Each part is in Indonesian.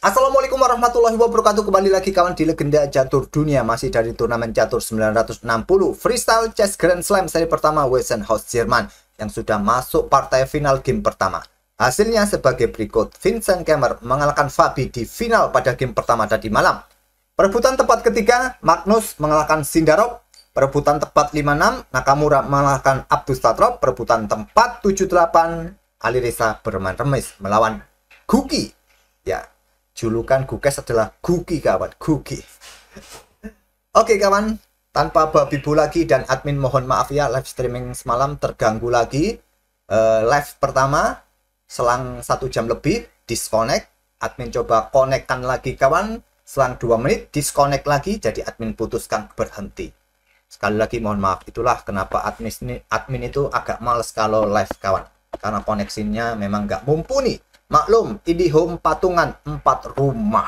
Assalamualaikum warahmatullahi wabarakatuh. Kembali lagi kawan di Legenda Catur Dunia. Masih dari turnamen catur 960 Freestyle Chess Grand Slam seri pertama Wessenhaus Jerman yang sudah masuk partai final game pertama. Hasilnya sebagai berikut. Vincent Kemmer mengalahkan Fabi di final pada game pertama tadi malam. Perebutan tempat ketiga, Magnus mengalahkan Sindarov. Perebutan tempat 5-6, Nakamura mengalahkan Abdustatrov. Perebutan tempat 7-8, Alireza bermain remis melawan Guki. Ya, julukan Gukes adalah Guki kawan, Guki. Oke kawan, tanpa babi bu lagi dan admin mohon maaf ya, live streaming semalam terganggu lagi. Live pertama selang 1 jam lebih disconnect, admin coba konekkan lagi kawan, selang 2 menit disconnect lagi, jadi admin putuskan berhenti. Sekali lagi mohon maaf, itulah kenapa admin itu agak males kalau live kawan, karena koneksinya memang nggak mumpuni. Maklum, IndiHome patungan 4 rumah.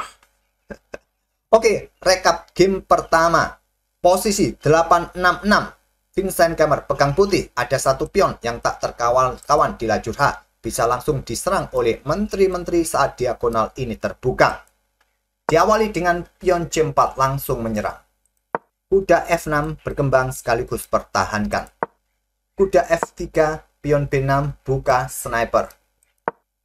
Oke, rekap game pertama. Posisi 866. Vincent Kemmer pegang putih. Ada satu pion yang tak terkawal kawan di lajur H. Bisa langsung diserang oleh menteri-menteri saat diagonal ini terbuka. Diawali dengan pion C4 langsung menyerang. Kuda F6 berkembang sekaligus pertahankan. Kuda F3, pion B6 buka sniper.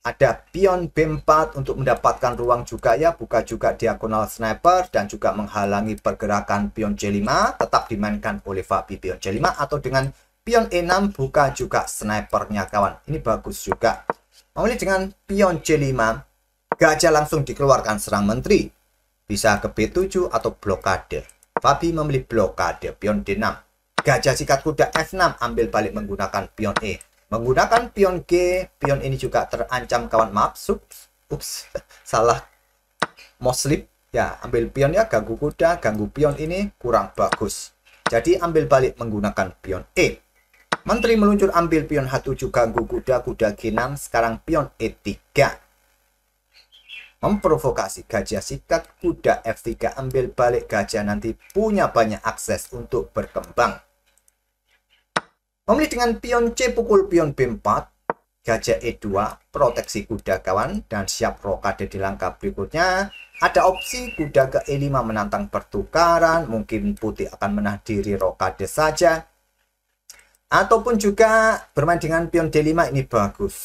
Ada pion B4 untuk mendapatkan ruang juga ya, buka juga diagonal sniper dan juga menghalangi pergerakan pion C5, tetap dimainkan oleh Fabi pion C5 atau dengan pion E6 buka juga snipernya kawan. Ini bagus juga. Memilih dengan pion C5, gajah langsung dikeluarkan serang menteri. Bisa ke B7 atau blokade. Fabi memilih blokade pion D6. Gajah sikat kuda F6 ambil balik menggunakan pion E. Menggunakan pion G, pion ini juga terancam kawan, maaf, salah moslip ya, ambil pion ya, ganggu kuda, ganggu pion ini kurang bagus. Jadi ambil balik menggunakan pion E. Menteri meluncur ambil pion H7 ganggu kuda, kuda G6, sekarang pion E3. Memprovokasi gajah sikat kuda F3 ambil balik, gajah nanti punya banyak akses untuk berkembang. Memilih dengan pion C pukul pion B4, gajah E2, proteksi kuda kawan, dan siap rokade di langkah berikutnya. Ada opsi kuda ke E5 menantang pertukaran, mungkin putih akan menahan diri rokade saja. Ataupun juga bermain dengan pion D5 ini bagus.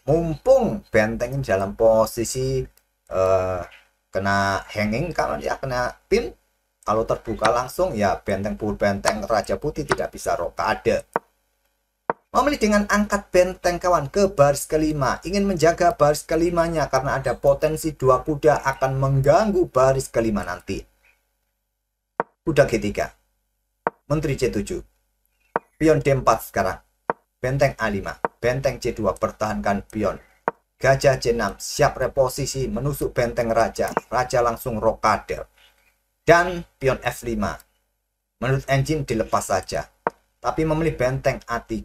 Mumpung benteng dalam posisi kena hanging kawan ya, kena pin. Kalau terbuka langsung ya benteng pukul benteng, raja putih tidak bisa rokade. Memilih dengan angkat benteng kawan ke baris kelima. Ingin menjaga baris kelimanya karena ada potensi dua kuda akan mengganggu baris kelima nanti. Kuda G3. Menteri C7. Pion D4 sekarang. Benteng A5. Benteng C2 pertahankan pion. Gajah C6 siap reposisi menusuk benteng raja. Raja langsung rokade. Dan pion F5. Menurut engine dilepas saja. Tapi memilih benteng A3.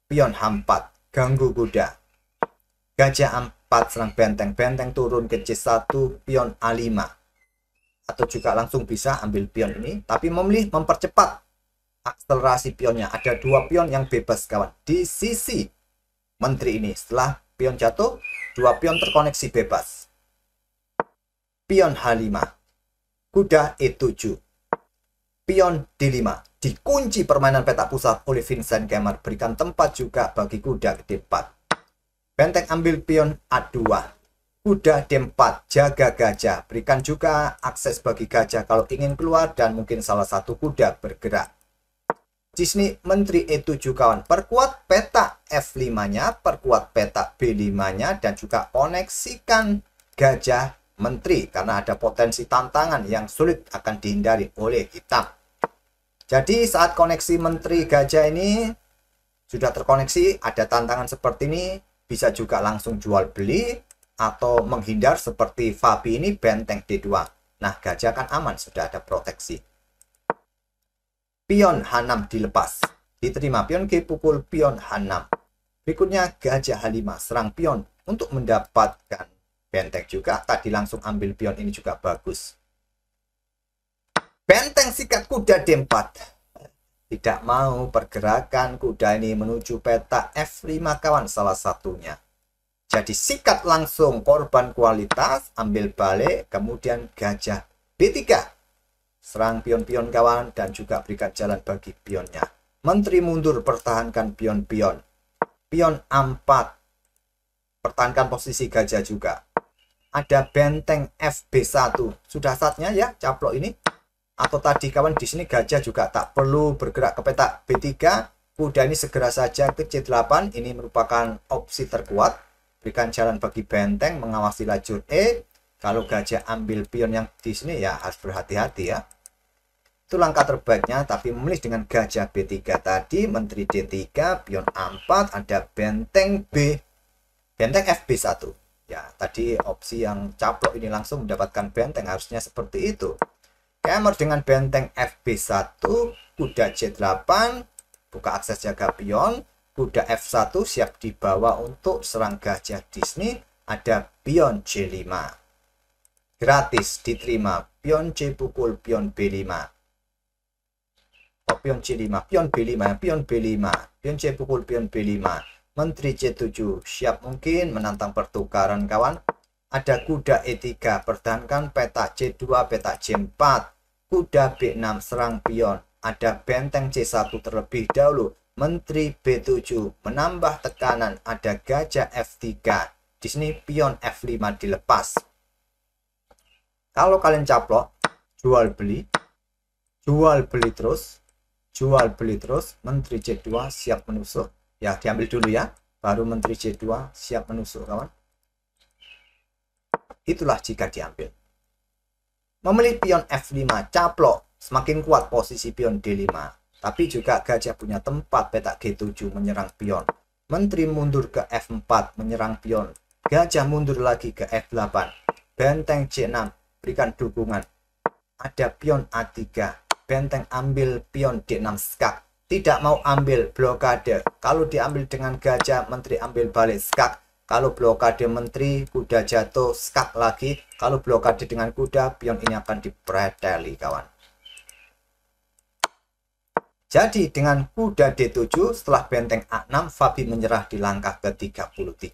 Pion H4. Ganggu kuda. Gajah A4 serang benteng. Benteng turun ke C1. Pion A5. Atau juga langsung bisa ambil pion ini. Tapi memilih mempercepat akselerasi pionnya. Ada dua pion yang bebas kawan. Di sisi menteri ini. Setelah pion jatuh. Dua pion terkoneksi bebas. Pion H5. Kuda E7. Pion D5. Dikunci permainan petak pusat oleh Vincent Kemmer. Berikan tempat juga bagi kuda ke D4. Benteng ambil pion A2. Kuda D4. Jaga gajah. Berikan juga akses bagi gajah kalau ingin keluar dan mungkin salah satu kuda bergerak. Di sini menteri E7 kawan. Perkuat petak F5-nya. Perkuat petak B5-nya. Dan juga koneksikan gajah menteri karena ada potensi tantangan yang sulit akan dihindari oleh hitam. Jadi saat koneksi menteri gajah ini sudah terkoneksi, ada tantangan seperti ini, bisa juga langsung jual beli atau menghindar seperti Fabi ini benteng D2. Nah, gajah kan aman, sudah ada proteksi. Pion H6 dilepas, diterima pion G pukul pion H6. Berikutnya gajah H5 serang pion untuk mendapatkan benteng juga. Tadi langsung ambil pion ini juga bagus. Benteng sikat kuda D4. Tidak mau pergerakan kuda ini menuju petak F5 kawan salah satunya. Jadi sikat langsung korban kualitas, ambil balik, kemudian gajah B3. Serang pion-pion kawan dan juga berikan jalan bagi pionnya. Menteri mundur, pertahankan pion-pion. Pion A4, pertahankan posisi gajah juga. Ada benteng FB1, sudah saatnya ya caplok ini. Atau tadi kawan di sini gajah juga tak perlu bergerak ke petak B3. Kuda ini segera saja ke C8, ini merupakan opsi terkuat. Berikan jalan bagi benteng, mengawasi lajur E. Kalau gajah ambil pion yang di sini ya harus berhati-hati ya. Itu langkah terbaiknya, tapi memilih dengan gajah B3 tadi, menteri D3, pion A4, ada benteng B, benteng FB1. Ya, tadi opsi yang caplok ini langsung mendapatkan benteng, harusnya seperti itu. Kemer dengan benteng FB1, kuda C8, buka akses jaga pion, kuda F1 siap dibawa untuk serang gajah di sini, ada pion C5. Gratis diterima, pion C pukul pion B5. Pion C5, pion B5, pion B5, pion C pukul pion B5, menteri C7 siap mungkin menantang pertukaran kawan. Ada kuda E3, pertahankan petak C2, petak C4, kuda B6 serang pion. Ada benteng C1 terlebih dahulu, menteri B7 menambah tekanan. Ada gajah F3, di sini pion F5 dilepas. Kalau kalian caplok, jual beli terus. Jual beli terus, menteri C2 siap menusuk. Ya, diambil dulu ya. Baru menteri C2 siap menusuk, kawan. Itulah jika diambil. Memilih pion F5, caplok. Semakin kuat posisi pion D5. Tapi juga gajah punya tempat petak G7 menyerang pion. Menteri mundur ke F4 menyerang pion. Gajah mundur lagi ke F8. Benteng C6 berikan dukungan. Ada pion A3. Benteng ambil pion D6 skak. Tidak mau ambil blokade. Kalau diambil dengan gajah, menteri ambil balik skak. Kalau blokade menteri, kuda jatuh skak lagi. Kalau blokade dengan kuda, pion ini akan dipreteli kawan. Jadi dengan kuda D7 setelah benteng A6, Fabi menyerah di langkah ke-33.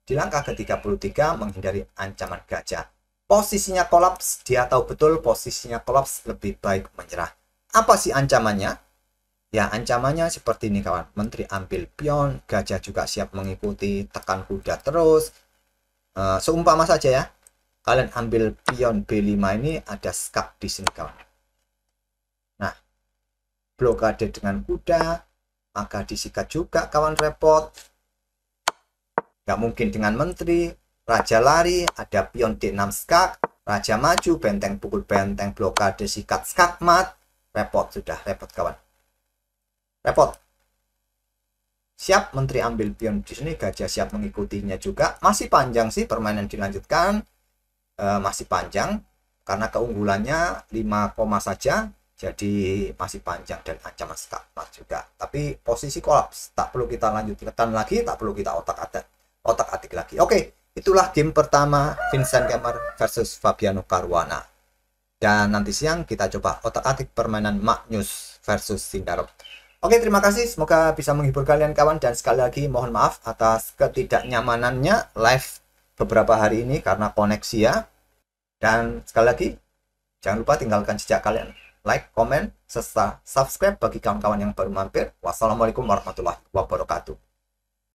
Di langkah ke-33 menghindari ancaman gajah. Posisinya kolaps, dia tahu betul posisinya kolaps, lebih baik menyerah. Apa sih ancamannya? Ya, ancamannya seperti ini kawan. Menteri ambil pion, gajah juga siap mengikuti, tekan kuda terus. Seumpama saja ya, kalian ambil pion B5 ini, ada skak di sini kawan. Nah, blokade dengan kuda, maka disikat juga kawan, repot. Gak mungkin dengan menteri. Raja lari, ada pion D6 skak, raja maju, benteng pukul benteng, blokade sikat skak mat. Repot, sudah repot kawan. Repot. Siap menteri ambil pion di sini, gajah siap mengikutinya juga. Masih panjang sih permainan dilanjutkan. Masih panjang karena keunggulannya 5 koma saja. Jadi masih panjang dan ancaman skak mat juga. Tapi posisi kolaps, tak perlu kita lanjutkan lagi, tak perlu kita otak-atik lagi. Oke. Itulah game pertama Vincent Kemmer versus Fabiano Caruana. Dan nanti siang kita coba otak-atik permainan Magnus versus Sindarob. Oke, terima kasih. Semoga bisa menghibur kalian kawan. Dan sekali lagi mohon maaf atas ketidaknyamanannya live beberapa hari ini karena koneksi ya. Dan sekali lagi, jangan lupa tinggalkan jejak kalian. Like, komen, serta subscribe bagi kawan-kawan yang baru mampir. Wassalamualaikum warahmatullahi wabarakatuh.